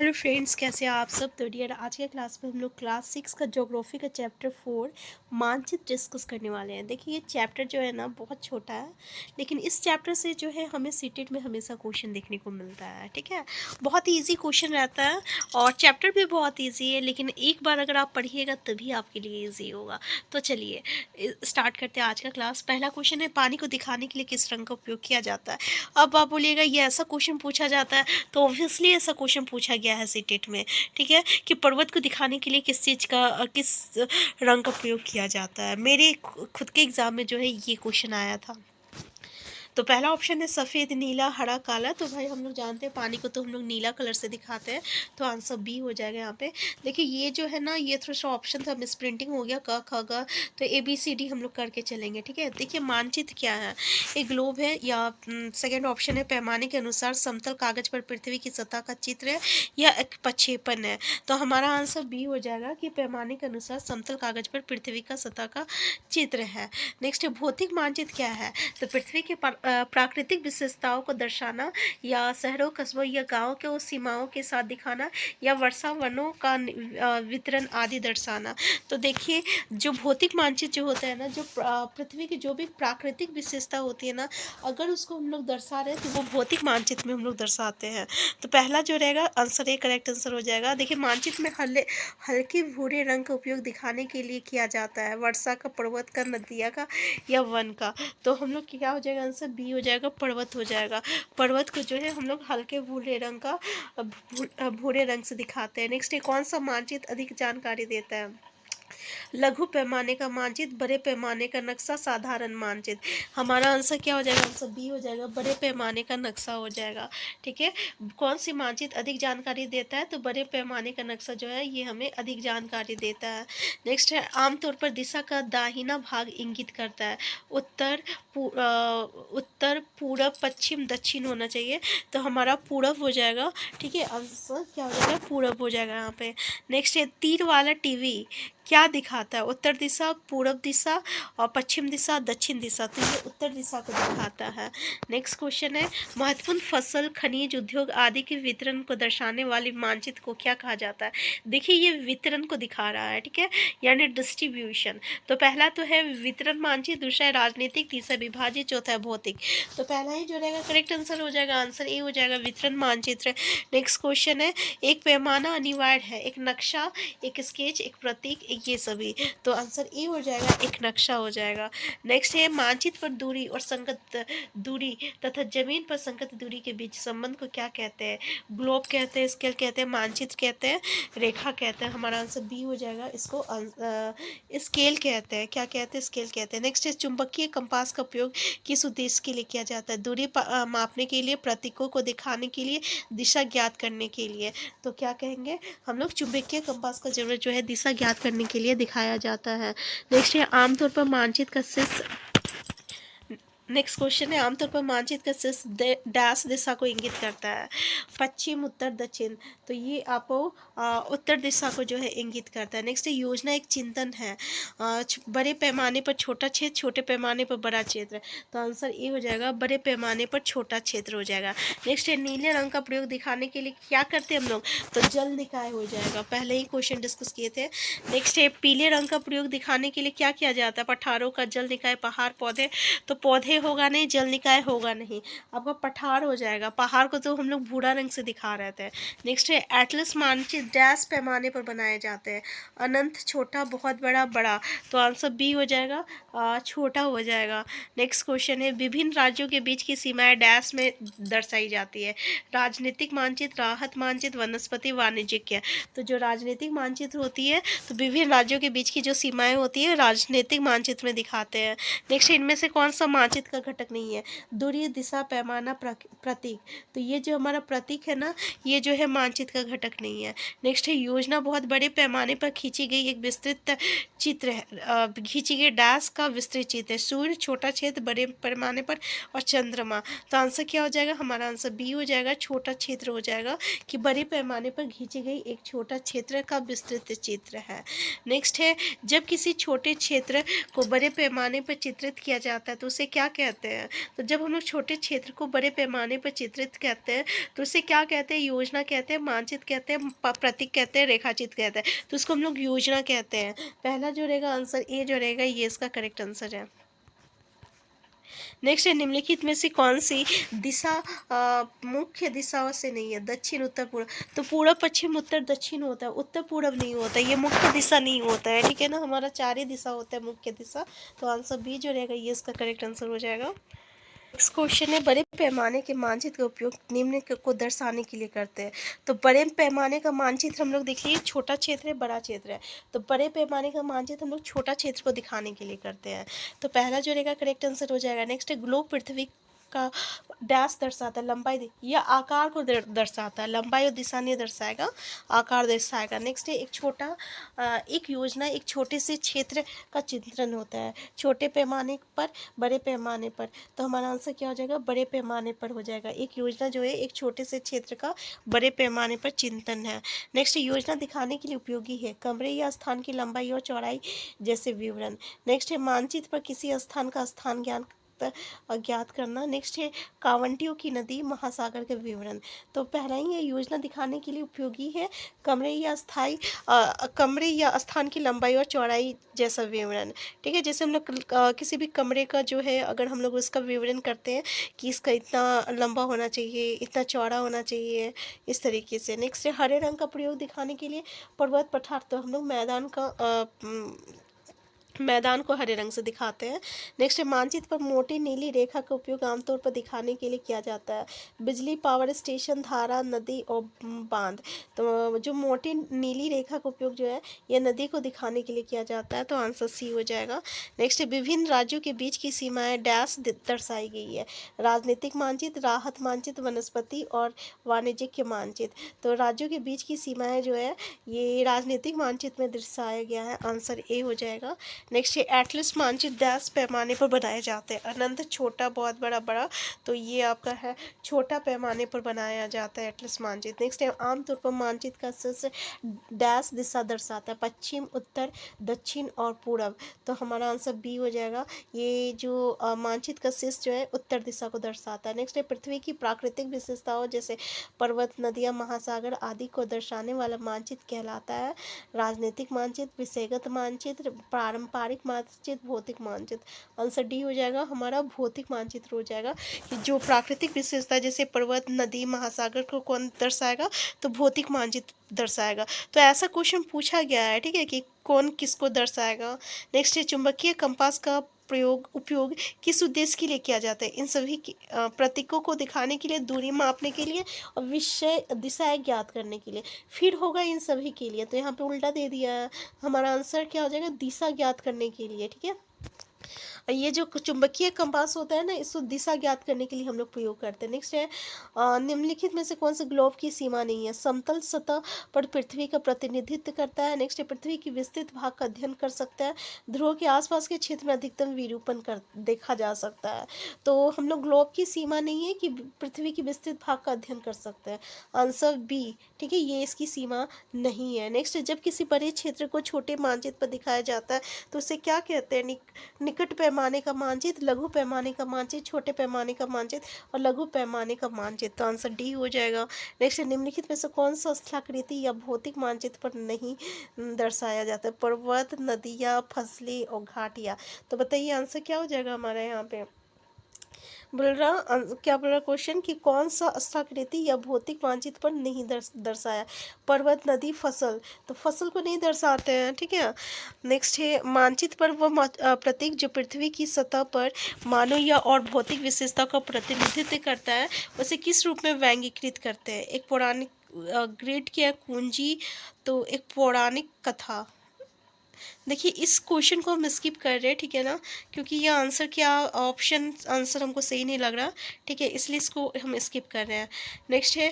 Hello friends, कैसे हैं आप सब। तो डियर, आज के क्लास में हम लोग क्लास 6 का ज्योग्राफी का चैप्टर 4 मानचित्र डिस्कस करने वाले हैं। देखिए, ये चैप्टर जो है ना बहुत छोटा है, लेकिन इस चैप्टर से जो है हमें सीटेट में हमेशा क्वेश्चन देखने को मिलता है। ठीक है, बहुत ही ईजी क्वेश्चन रहता है और चैप्टर भी बहुत ईजी है, लेकिन एक बार अगर आप पढ़िएगा तभी आपके लिए ईजी होगा। तो चलिए स्टार्ट करते हैं आज का क्लास। पहला क्वेश्चन है, पानी को दिखाने के लिए किस रंग का उपयोग किया जाता है। अब आप बोलिएगा ये ऐसा क्वेश्चन पूछा जाता है, तो ऑब्वियसली ऐसा क्वेश्चन पूछा गया है सीटेट में। ठीक है, कि पर्वत को दिखाने के लिए किस चीज़ का किस रंग का प्रयोग किया जाता है। मेरे खुद के एग्जाम में जो है ये क्वेश्चन आया था। तो पहला ऑप्शन है सफ़ेद, नीला, हरा, काला। तो भाई हम लोग जानते हैं पानी को तो हम लोग नीला कलर से दिखाते हैं, तो आंसर बी हो जाएगा यहाँ पे। देखिए ये जो है ना, ये थोड़ा सा ऑप्शन था, मिस प्रिंटिंग हो गया, क ख ग। तो ए बी सी डी हम लोग करके चलेंगे। ठीक है, देखिए मानचित्र क्या है। एक ग्लोब है, या सेकेंड ऑप्शन है पैमाने के अनुसार समतल कागज पर पृथ्वी की सतह का चित्र है या एक प्रक्षेपण है। तो हमारा आंसर बी हो जाएगा कि पैमाने के अनुसार समतल कागज पर पृथ्वी का सतह का चित्र है। नेक्स्ट, भौतिक मानचित्र क्या है। तो पृथ्वी के प्राकृतिक विशेषताओं को दर्शाना, या शहरों, कस्बों या गांवों के उस सीमाओं के साथ दिखाना, या वर्षा वनों का वितरण आदि दर्शाना। तो देखिए, जो भौतिक मानचित्र जो होता है ना, जो पृथ्वी की जो भी प्राकृतिक विशेषता होती है ना, अगर उसको हम लोग दर्शा रहे हैं तो वो भौतिक मानचित्र में हम लोग दर्शाते हैं। तो पहला जो रहेगा आंसर ए करेक्ट आंसर हो जाएगा। देखिए मानचित्र में हल्के भूरे रंग का उपयोग दिखाने के लिए किया जाता है, वर्षा का, पर्वत का, नदिया का या वन का। तो हम लोग क्या हो जाएगा, आंसर बी हो जाएगा, पर्वत हो जाएगा। पर्वत को जो है हम लोग हल्के भूरे रंग का भूरे रंग से दिखाते हैं। नेक्स्ट है, कौन सा मानचित्र अधिक जानकारी देता है। लघु पैमाने का मानचित्र, बड़े पैमाने का नक्शा, साधारण मानचित्र। हमारा आंसर क्या हो जाएगा, आंसर बी हो जाएगा, बड़े पैमाने का नक्शा हो जाएगा। ठीक है, कौन सी मानचित्र अधिक जानकारी देता है, तो बड़े पैमाने का नक्शा जो है ये हमें अधिक जानकारी देता है। नेक्स्ट है, आमतौर पर दिशा का दाहिना भाग इंगित करता है। उत्तर उत्तर, पूरब, पश्चिम, दक्षिण होना चाहिए। तो हमारा पूरब हो जाएगा। ठीक है, आंसर क्या हो जाएगा, पूरब हो जाएगा यहाँ पे। नेक्स्ट है, तीर वाला टीवी क्या दिखाता है। उत्तर दिशा, पूरब दिशा और पश्चिम दिशा, दक्षिण दिशा। तो ये उत्तर दिशा को दिखाता है। नेक्स्ट क्वेश्चन है, महत्वपूर्ण फसल, खनिज, उद्योग आदि के वितरण को दर्शाने वाले मानचित्र को क्या कहा जाता है। देखिए ये वितरण को दिखा रहा है। ठीक है, यानी डिस्ट्रीब्यूशन। तो पहला तो है वितरण मानचित्र, दूसरा है राजनीतिक, तीसरा विभाजित, चौथा है भौतिक। तो पहला ही जो रहेगा करेक्ट आंसर हो जाएगा, आंसर ए हो जाएगा, वितरण मानचित्र। नेक्स्ट क्वेश्चन है, एक पैमाना अनिवार्य है, एक नक्शा, एक स्केच, एक प्रतीक, एक ये सभी। तो आंसर ए हो जाएगा, एक नक्शा हो जाएगा। नेक्स्ट है, मानचित्र पर दूरी और संगत दूरी तथा जमीन पर संगत दूरी के बीच संबंध को क्या कहते हैं। ग्लोब कहते हैं, स्केल कहते हैं, मानचित्र कहते हैं, रेखा कहते हैं। हमारा आंसर बी हो जाएगा, इसको स्केल कहते हैं। क्या कहते हैं, स्केल कहते हैं। नेक्स्ट है, चुंबकीय कंपास का उपयोग किस उद्देश्य के लिए किया जाता है। दूरी मापने के लिए, प्रतीकों को दिखाने के लिए, दिशा ज्ञात करने के लिए। तो क्या कहेंगे हम लोग, चुंबकीय कंपास का जरूरत जो है दिशा ज्ञात करने के लिए दिखाया जाता है। नेक्स्ट है, आमतौर पर मानचित्र का शीर्ष नेक्स्ट क्वेश्चन है, आमतौर पर मानचित्र का शीर्ष डैश दिशा को इंगित करता है। पश्चिम, उत्तर, दक्षिण। तो ये आपको उत्तर दिशा को जो है इंगित करता है। नेक्स्ट है, योजना एक चिंतन है, बड़े पैमाने पर छोटा क्षेत्र, छोटे पैमाने पर बड़ा क्षेत्र। तो आंसर ए हो जाएगा, बड़े पैमाने पर छोटा क्षेत्र हो जाएगा। नेक्स्ट है, नीले रंग का प्रयोग दिखाने के लिए क्या करते हैं हम लोग, तो जल निकाय हो जाएगा, पहले ही क्वेश्चन डिस्कस किए थे। नेक्स्ट है, पीले रंग का प्रयोग दिखाने के लिए क्या किया जाता है, पठारों का, जल निकाय, पहाड़, पौधे। तो पौधे होगा नहीं, जल निकाय होगा नहीं, आपका पठार हो जाएगा। पहाड़ को तो हम लोग भूरा रंग से दिखा रहे थे। नेक्स्ट है, एटलस मानचित्र डैश पैमाने पर बनाए जाते हैं। अनंत, छोटा, बहुत बड़ा, बड़ा। तो आंसर बी हो जाएगा, छोटा हो जाएगा। नेक्स्ट क्वेश्चन है, विभिन्न राज्यों के बीच की सीमाएं डैश में दर्शाई जाती है। राजनीतिक मानचित्र, राहत मानचित्र, वनस्पति, वाणिज्यिक। तो जो राजनीतिक मानचित्र होती है, तो विभिन्न राज्यों के बीच की जो सीमाएं होती है राजनीतिक मानचित्र में दिखाते हैं। नेक्स्ट, इनमें से कौन सा मानचित्र का घटक नहीं है। दूरी, दिशा, पैमाना, प्रतीक। तो ये जो हमारा प्रतीक है ना, ये जो है मानचित्र का घटक नहीं है। नेक्स्ट है, योजना बहुत बड़े पैमाने पर खींची गई एक विस्तृत चित्र है, खींची गई डैश का विस्तृत चित्र है। सूर्य, छोटा क्षेत्र, बड़े पैमाने पर, और चंद्रमा। तो आंसर क्या हो जाएगा, हमारा आंसर बी हो जाएगा, छोटा क्षेत्र हो जाएगा, कि बड़े पैमाने पर खींची गई एक छोटा क्षेत्र का विस्तृत चित्र है। नेक्स्ट है, जब किसी छोटे क्षेत्र को बड़े पैमाने पर चित्रित किया जाता है तो उसे क्या कहते हैं? तो जब हम लोग छोटे क्षेत्र को बड़े पैमाने पर चित्रित कहते हैं तो उसे क्या कहते हैं? योजना कहते हैं, मानचित्र कहते हैं, प्रतीक कहते हैं, रेखाचित्र कहते हैं। तो उसको हम लोग योजना कहते हैं। पहला जो रहेगा आंसर ए जो रहेगा ये इसका करेक्ट आंसर है। नेक्स्ट है निम्नलिखित में से कौन सी दिशा मुख्य दिशाओं से नहीं है? दक्षिण, उत्तर, पूर्व। तो पूर्व, पश्चिम, उत्तर, दक्षिण होता है, उत्तर पूर्व नहीं होता, ये मुख्य दिशा नहीं होता है, ठीक है ना। हमारा 4 ही दिशा होता है मुख्य दिशा। तो आंसर बी जो रहेगा ये इसका करेक्ट आंसर हो जाएगा। नेक्स्ट क्वेश्चन है बड़े पैमाने के मानचित्र का उपयोग निम्न को दर्शाने के लिए करते हैं। तो बड़े पैमाने का मानचित्र हम लोग देखिए छोटा क्षेत्र है, बड़ा क्षेत्र है। तो बड़े पैमाने का मानचित्र हम लोग छोटा क्षेत्र को दिखाने के लिए करते हैं। तो पहला जो रहेगा करेक्ट आंसर हो जाएगा। नेक्स्ट है ग्लोब पृथ्वी का डैश दर्शाता है, लंबाई या आकार को दर्शाता है, लंबाई और दिशा नहीं दर्शाएगा, आकार दर्शाएगा। नेक्स्ट है एक योजना एक छोटे से क्षेत्र का चित्रण होता है, छोटे पैमाने पर, बड़े पैमाने पर। तो हमारा आंसर क्या हो जाएगा? बड़े पैमाने पर हो जाएगा। एक योजना जो है एक छोटे से क्षेत्र का बड़े पैमाने पर चिंतन है। नेक्स्ट योजना दिखाने के लिए उपयोगी है, कमरे या स्थान की लंबाई और चौड़ाई जैसे विवरण। नेक्स्ट है मानचित्र पर किसी स्थान का स्थान ज्ञात करना। नेक्स्ट है कांवटियों की नदी महासागर के विवरण। तो पहला ही है योजना दिखाने के लिए उपयोगी है, कमरे या स्थान की लंबाई और चौड़ाई जैसा विवरण, ठीक है। जैसे हम लोग किसी भी कमरे का जो है अगर हम लोग उसका विवरण करते हैं कि इसका इतना लंबा होना चाहिए, इतना चौड़ा होना चाहिए, इस तरीके से। नेक्स्ट है हरे रंग का प्रयोग दिखाने के लिए, पर्वत पठार। तो हम लोग मैदान को हरे रंग से दिखाते हैं। नेक्स्ट है मानचित्र पर मोटी नीली रेखा का उपयोग आमतौर पर दिखाने के लिए किया जाता है, बिजली, पावर स्टेशन, धारा, नदी और बांध। तो जो मोटी नीली रेखा का उपयोग जो है ये नदी को दिखाने के लिए किया जाता है। तो आंसर सी हो जाएगा। नेक्स्ट है विभिन्न राज्यों के बीच की सीमाएं डैश दर्शाई गई है, राजनीतिक मानचित्र, राहत मानचित्र, वनस्पति और वाणिज्यिक मानचित्र। तो राज्यों के बीच की सीमाएं जो है ये राजनीतिक मानचित्र में दर्शाया गया है, आंसर ए हो जाएगा। नेक्स्ट ये एटलस मानचित्र डैश पैमाने पर बनाए जाते हैं, अनंत, छोटा, बहुत बड़ा, बड़ा। तो ये आपका है छोटा पैमाने पर बनाया जाता है एटलस मानचित्र। नेक्स्ट है आमतौर पर मानचित्र का शीर्ष डैश दिशा दर्शाता है, पश्चिम, उत्तर, दक्षिण और पूर्व। तो हमारा आंसर बी हो जाएगा। ये जो मानचित्र का शीर्ष जो है उत्तर दिशा को दर्शाता है। नेक्स्ट है पृथ्वी की प्राकृतिक विशेषताओं जैसे पर्वत, नदियाँ, महासागर आदि को दर्शाने वाला मानचित्र कहलाता है राजनीतिक मानचित्र, विषयगत मानचित्र, पारंपरिक मानचित्र, भौतिक मानचित्र। आंसर डी हो जाएगा हमारा, भौतिक मानचित्र हो जाएगा। कि जो प्राकृतिक विशेषता जैसे पर्वत, नदी, महासागर को कौन दर्शाएगा? तो भौतिक मानचित्र दर्शाएगा। तो ऐसा क्वेश्चन पूछा गया है, ठीक है, कि कौन किसको दर्शाएगा। नेक्स्ट है चुंबकीय कंपास का उपयोग किस उद्देश्य के लिए किया जाता है? इन सभी प्रतीकों को दिखाने के लिए, दूरी मापने के लिए और विषय दिशाएं ज्ञात करने के लिए। फिर होगा इन सभी के लिए, तो यहाँ पे उल्टा दे दिया है। हमारा आंसर क्या हो जाएगा? दिशा ज्ञात करने के लिए, ठीक है। ये जो चुंबकीय कंपास होता है ना इसको दिशा ज्ञात करने के लिए हम लोग प्रयोग करते हैं। नेक्स्ट है निम्नलिखित में से कौन से ग्लोब की सीमा नहीं है? समतल सतह पर पृथ्वी का प्रतिनिधित्व करता है। नेक्स्ट है पृथ्वी की विस्तृत भाग का अध्ययन कर सकता है, ध्रुव के आसपास के क्षेत्र में अधिकतम विरूपण कर देखा जा सकता है। तो हम लोग ग्लोब की सीमा नहीं है कि पृथ्वी की विस्तृत भाग का अध्ययन कर सकते हैं, आंसर बी, ठीक है, ये इसकी सीमा नहीं है। नेक्स्ट है जब किसी बड़े क्षेत्र को छोटे मानचित्र पर दिखाया जाता है तो उसे क्या कहते हैं? निकट पैमाने का मानचित्र, लघु पैमाने का मानचित्र, छोटे पैमाने का मानचित्र और लघु पैमाने का मानचित्र। तो आंसर डी हो जाएगा। नेक्स्ट निम्नलिखित में से कौन सा स्थलाकृति या भौतिक मानचित्र पर नहीं दर्शाया जाता है? पर्वत, नदियाँ, फसलें और घाटियाँ। तो बताइए आंसर क्या हो जाएगा हमारा यहाँ पे? क्या बोल रहा क्वेश्चन कि कौन सा स्थलाकृति या भौतिक मानचित्र पर नहीं दर्शाया? पर्वत, नदी, फसल। तो फसल को नहीं दर्शाते हैं, ठीक है। नेक्स्ट है मानचित्र पर वह प्रतीक जो पृथ्वी की सतह पर मानव या और भौतिक विशेषता का प्रतिनिधित्व करता है उसे किस रूप में व्यंग्यकृत करते हैं? एक पौराणिक ग्रिड की कुंजी, तो एक पौराणिक कथा। देखिए इस क्वेश्चन को हम स्किप कर रहे हैं, ठीक है ना, क्योंकि ये आंसर क्या ऑप्शन आंसर हमको सही नहीं लग रहा, ठीक है, इसलिए इसको हम स्किप कर रहे हैं। नेक्स्ट है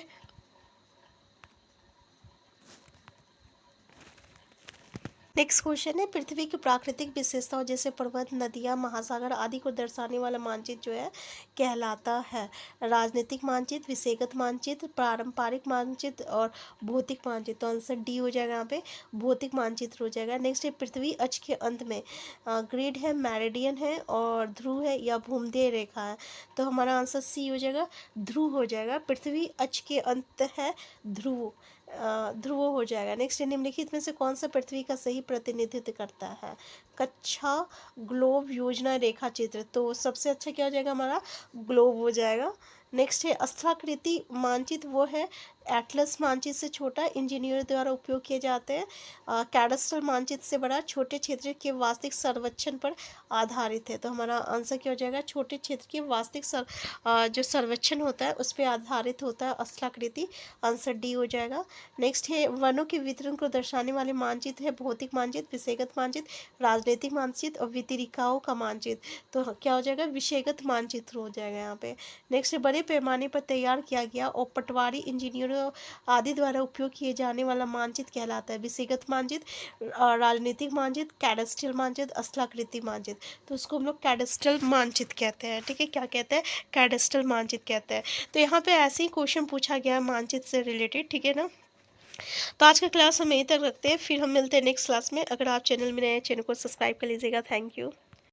नेक्स्ट क्वेश्चन है, पृथ्वी की प्राकृतिक विशेषताओं जैसे पर्वत, नदियाँ, महासागर आदि को दर्शाने वाला मानचित्र जो है कहलाता है। राजनीतिक मानचित्र, विषयगत मानचित्र, पारंपरिक मानचित्र और भौतिक मानचित्र। तो आंसर डी हो जाएगा यहाँ पे, भौतिक मानचित्र हो जाएगा। नेक्स्ट है, पृथ्वी अक्ष के अंत में ग्रिड है, मेरिडियन है और ध्रुव है या भूमध्य रेखा है। तो हमारा आंसर सी हो जाएगा, ध्रुव हो जाएगा। पृथ्वी अक्ष के अंत है ध्रुव, ध्रुव हो जाएगा। नेक्स्ट है, निम्नलिखित में से कौन सा पृथ्वी का सही प्रतिनिधित्व करता है? कक्षा, ग्लोब, योजना, रेखा चित्र। तो सबसे अच्छा क्या हो जाएगा हमारा, ग्लोब हो जाएगा। नेक्स्ट है, स्थलाकृति मानचित्र वो है एटलस मानचित्र से छोटा, इंजीनियर द्वारा उपयोग किए जाते हैं। कैडस्ट्रल मानचित्र से बड़ा, छोटे क्षेत्र के वास्तविक सर्वेक्षण पर आधारित है। तो हमारा आंसर क्या हो जाएगा, छोटे क्षेत्र के वास्तविक जो सर्वेक्षण होता है उस पर आधारित होता है स्थलाकृति। आंसर डी हो जाएगा। नेक्स्ट है, वनों के वितरण को दर्शाने वाले मानचित्र है भौतिक मानचित्र, विषयगत मानचित्र, राजनीतिक मानचित्र और वितरिकाओं का मानचित्र। तो क्या हो जाएगा, विषयगत मानचित्र हो जाएगा यहाँ पे। नेक्स्ट है, बड़े पैमाने पर तैयार किया गया और पटवारी, इंजीनियरों आदि द्वारा उपयोग किए जाने वाला मानचित्र कहलाता है विषयगत मानचित्र, राजनीतिक मानचित्र, कैडस्ट्रल मानचित्र, स्थलाकृति मानचित्र। तो उसको हम लोग कैडस्ट्रल मानचित्र कहते हैं। ठीक है, क्या कहते हैं, कैडस्ट्रल मानचित्र कहते हैं। तो यहाँ पे ऐसे ही क्वेश्चन पूछा गया मानचित्र से रिलेटेड। ठीक है ना। तो आज का क्लास हम यहीं तक रखते हैं, फिर हम मिलते हैं नेक्स्ट क्लास में। अगर आप चैनल में नए हैं, चैनल को सब्सक्राइब कर लीजिएगा। Thank you.